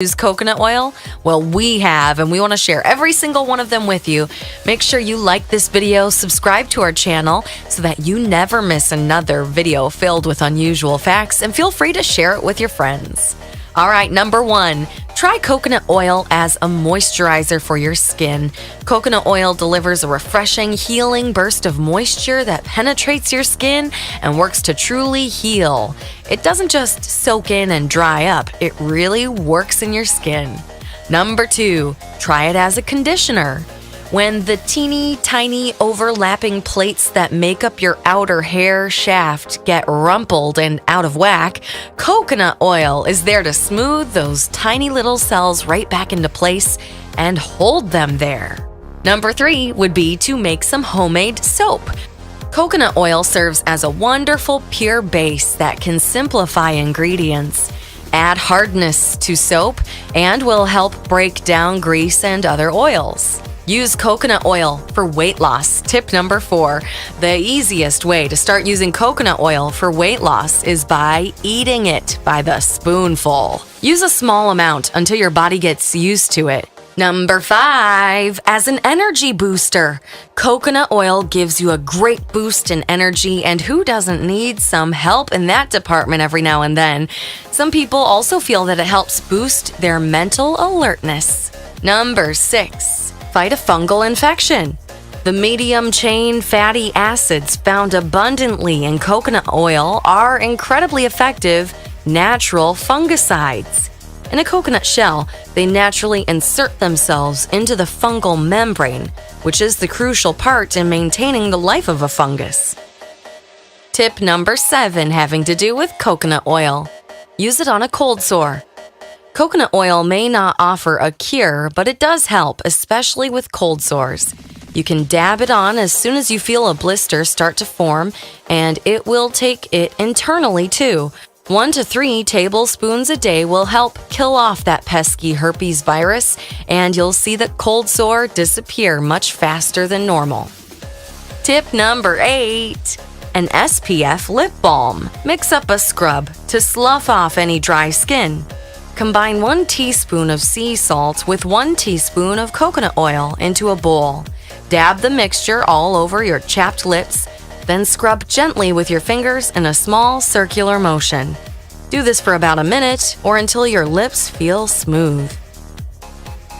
use coconut oil? Well, we have, and we want to share every single one of them with you. Make sure you like this video, subscribe to our channel so that you never miss another video filled with unusual facts, and feel free to share it with your friends. All right, number 1, try coconut oil as a moisturizer for your skin. Coconut oil delivers a refreshing, healing burst of moisture that penetrates your skin and works to truly heal. It doesn't just soak in and dry up, it really works in your skin. Number 2, try it as a conditioner. When the teeny tiny overlapping plates that make up your outer hair shaft get rumpled and out of whack, coconut oil is there to smooth those tiny little cells right back into place and hold them there. Number 3 would be to make some homemade soap. Coconut oil serves as a wonderful pure base that can simplify ingredients, add hardness to soap, and will help break down grease and other oils. Use coconut oil for weight loss. Tip number 4. The easiest way to start using coconut oil for weight loss is by eating it by the spoonful. Use a small amount until your body gets used to it. Number 5, as an energy booster. Coconut oil gives you a great boost in energy, and who doesn't need some help in that department every now and then? Some people also feel that it helps boost their mental alertness. Number 6. Fight a fungal infection. The medium-chain fatty acids found abundantly in coconut oil are incredibly effective natural fungicides. In a coconut shell, they naturally insert themselves into the fungal membrane, which is the crucial part in maintaining the life of a fungus. Tip number 7, having to do with coconut oil. Use it on a cold sore. Coconut oil may not offer a cure, but it does help, especially with cold sores. You can dab it on as soon as you feel a blister start to form, and it will take it internally too. 1 to 3 tablespoons a day will help kill off that pesky herpes virus, and you'll see the cold sore disappear much faster than normal. Tip number 8. An SPF lip balm. Mix up a scrub to slough off any dry skin. Combine 1 teaspoon of sea salt with 1 teaspoon of coconut oil into a bowl. Dab the mixture all over your chapped lips, then scrub gently with your fingers in a small circular motion. Do this for about a minute or until your lips feel smooth.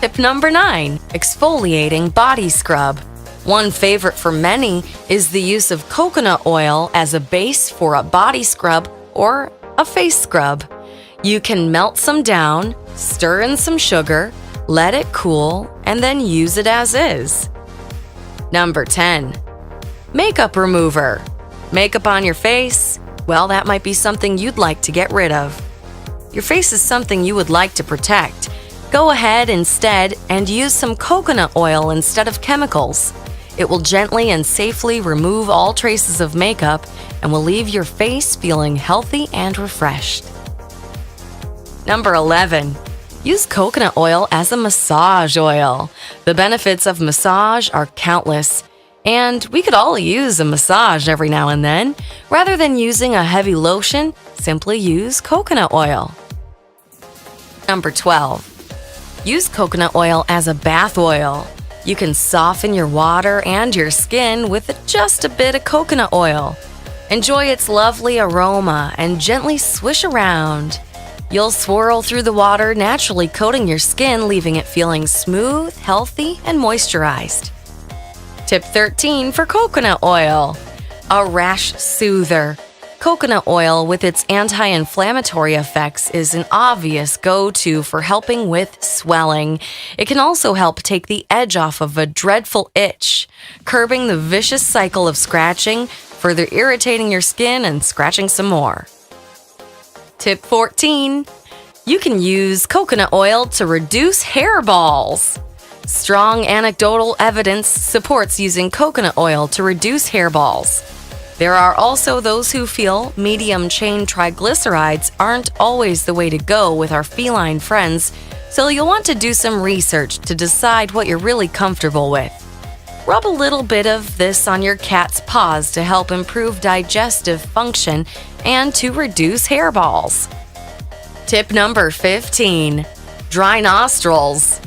Tip number 9, exfoliating body scrub. One favorite for many is the use of coconut oil as a base for a body scrub or a face scrub. You can melt some down, stir in some sugar, let it cool, and then use it as is. Number 10. Makeup remover. Makeup on your face? Well, that might be something you'd like to get rid of. Your face is something you would like to protect. Go ahead instead and use some coconut oil instead of chemicals. It will gently and safely remove all traces of makeup and will leave your face feeling healthy and refreshed. Number 11. Use coconut oil as a massage oil. The benefits of massage are countless, and we could all use a massage every now and then. Rather than using a heavy lotion, simply use coconut oil. Number 12. Use coconut oil as a bath oil. You can soften your water and your skin with just a bit of coconut oil. Enjoy its lovely aroma and gently swish around. You'll swirl through the water, naturally coating your skin, leaving it feeling smooth, healthy, and moisturized. Tip 13 for coconut oil. A rash soother. Coconut oil, with its anti-inflammatory effects, is an obvious go-to for helping with swelling. It can also help take the edge off of a dreadful itch, curbing the vicious cycle of scratching, further irritating your skin and scratching some more. Tip 14. You can use coconut oil to reduce hairballs. Strong anecdotal evidence supports using coconut oil to reduce hairballs. There are also those who feel medium-chain triglycerides aren't always the way to go with our feline friends, so you'll want to do some research to decide what you're really comfortable with. Rub a little bit of this on your cat's paws to help improve digestive function and to reduce hairballs. Tip number 15. Dry nostrils.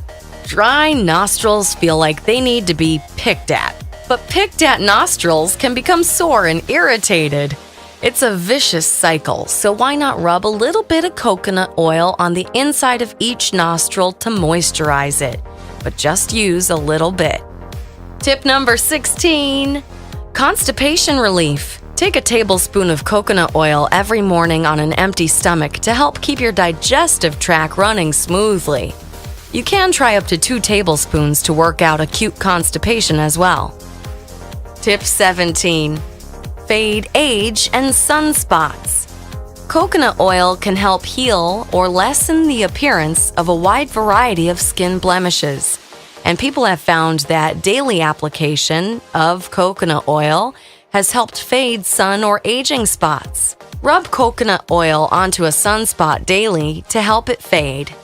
Dry nostrils feel like they need to be picked at. But picked at nostrils can become sore and irritated. It's a vicious cycle, so why not rub a little bit of coconut oil on the inside of each nostril to moisturize it? But just use a little bit. Tip number 16. Constipation relief. Take a tablespoon of coconut oil every morning on an empty stomach to help keep your digestive tract running smoothly. You can try up to 2 tablespoons to work out acute constipation as well. Tip 17. Fade age and sunspots. Coconut oil can help heal or lessen the appearance of a wide variety of skin blemishes. And people have found that daily application of coconut oil has helped fade sun or aging spots. Rub coconut oil onto a sunspot daily to help it fade.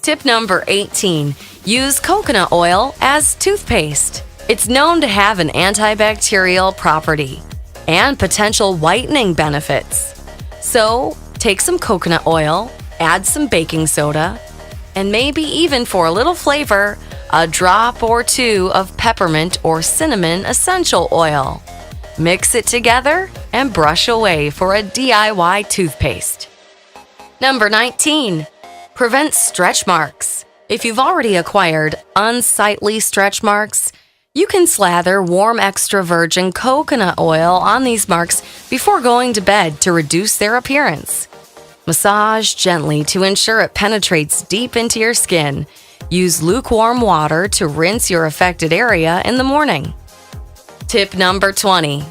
Tip number 18. Use coconut oil as toothpaste. It's known to have an antibacterial property and potential whitening benefits. So, take some coconut oil, add some baking soda, and maybe even for a little flavor, a drop or 2 of peppermint or cinnamon essential oil. Mix it together and brush away for a DIY toothpaste. Number 19. Prevent stretch marks. If you've already acquired unsightly stretch marks, you can slather warm extra virgin coconut oil on these marks before going to bed to reduce their appearance. Massage gently to ensure it penetrates deep into your skin. Use lukewarm water to rinse your affected area in the morning. Tip number 20.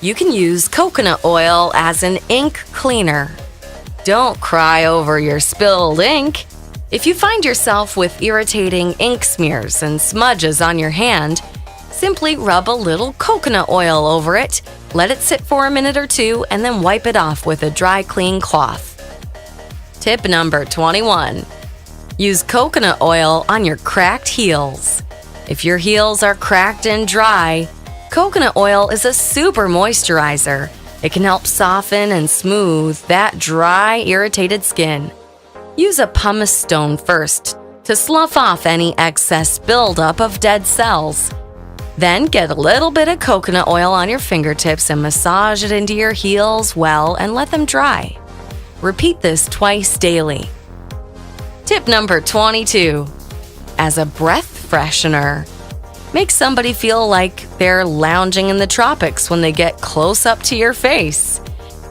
You can use coconut oil as an ink cleaner. Don't cry over your spilled ink. If you find yourself with irritating ink smears and smudges on your hand, simply rub a little coconut oil over it, let it sit for a minute or 2, and then wipe it off with a dry, clean cloth. Tip number 21. Use coconut oil on your cracked heels. If your heels are cracked and dry, coconut oil is a super moisturizer. It can help soften and smooth that dry, irritated skin. Use a pumice stone first to slough off any excess buildup of dead cells. Then get a little bit of coconut oil on your fingertips and massage it into your heels well and let them dry. Repeat this twice daily. Tip number 22. As a breath freshener. Make somebody feel like they're lounging in the tropics when they get close up to your face.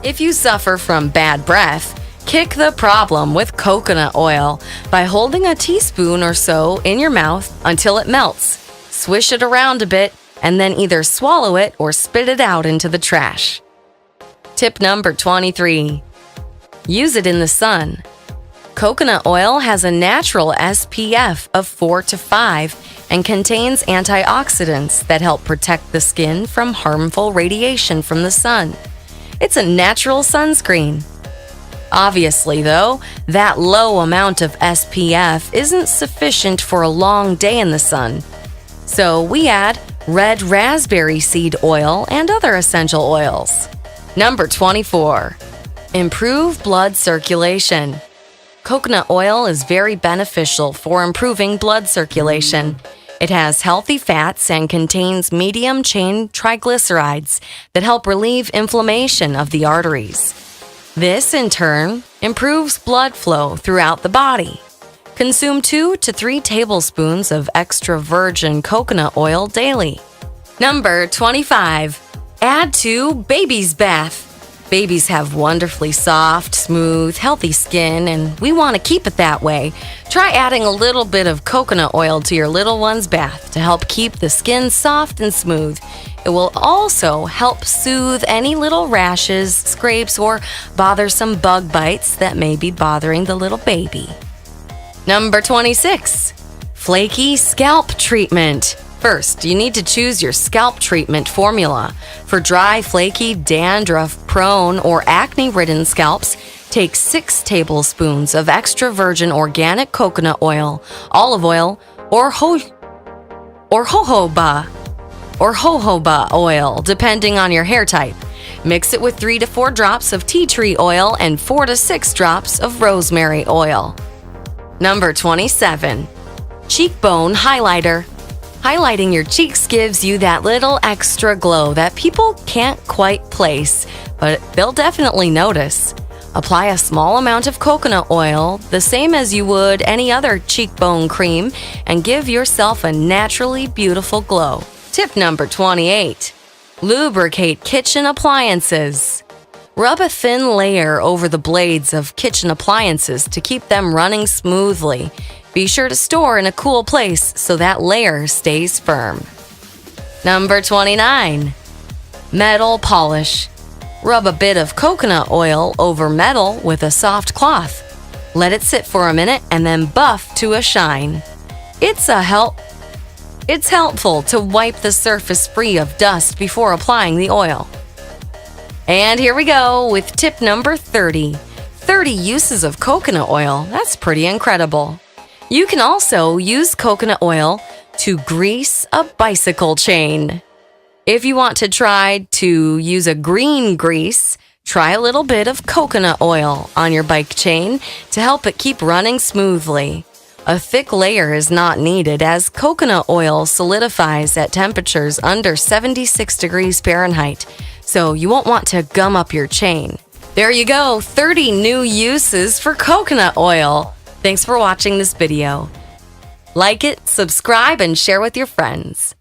If you suffer from bad breath, kick the problem with coconut oil by holding a teaspoon or so in your mouth until it melts. Swish it around a bit and then either swallow it or spit it out into the trash. Tip number 23. Use it in the sun. Coconut oil has a natural SPF of 4 to 5 and contains antioxidants that help protect the skin from harmful radiation from the sun. It's a natural sunscreen. Obviously, though, that low amount of SPF isn't sufficient for a long day in the sun. So we add red raspberry seed oil and other essential oils. Number 24. Improve blood circulation. Coconut oil is very beneficial for improving blood circulation. It has healthy fats and contains medium-chain triglycerides that help relieve inflammation of the arteries. This, in turn, improves blood flow throughout the body. Consume 2 to 3 tablespoons of extra virgin coconut oil daily. Number 25. Add to baby's bath. Babies have wonderfully soft, smooth, healthy skin, and we want to keep it that way. Try adding a little bit of coconut oil to your little one's bath to help keep the skin soft and smooth. It will also help soothe any little rashes, scrapes, or bothersome bug bites that may be bothering the little baby. Number 26. Flaky scalp treatment. First, you need to choose your scalp treatment formula. For dry, flaky, dandruff-prone, or acne-ridden scalps, take 6 tablespoons of extra virgin organic coconut oil, olive oil, or jojoba oil, depending on your hair type. Mix it with 3 to 4 drops of tea tree oil and 4 to 6 drops of rosemary oil. Number 27. Cheekbone highlighter. Highlighting your cheeks gives you that little extra glow that people can't quite place, but they'll definitely notice. Apply a small amount of coconut oil, the same as you would any other cheekbone cream, and give yourself a naturally beautiful glow. Tip number 28. Lubricate kitchen appliances. Rub a thin layer over the blades of kitchen appliances to keep them running smoothly. Be sure to store in a cool place so that layer stays firm. Number 29. Metal polish. Rub a bit of coconut oil over metal with a soft cloth. Let it sit for a minute and then buff to a shine. It's helpful to wipe the surface free of dust before applying the oil. And here we go with tip number 30. 30 uses of coconut oil. That's pretty incredible. You can also use coconut oil to grease a bicycle chain. If you want to try to use a green grease, try a little bit of coconut oil on your bike chain to help it keep running smoothly. A thick layer is not needed as coconut oil solidifies at temperatures under 76 degrees Fahrenheit, so you won't want to gum up your chain. There you go, 30 new uses for coconut oil. Thanks for watching this video. Like it, subscribe, and share with your friends.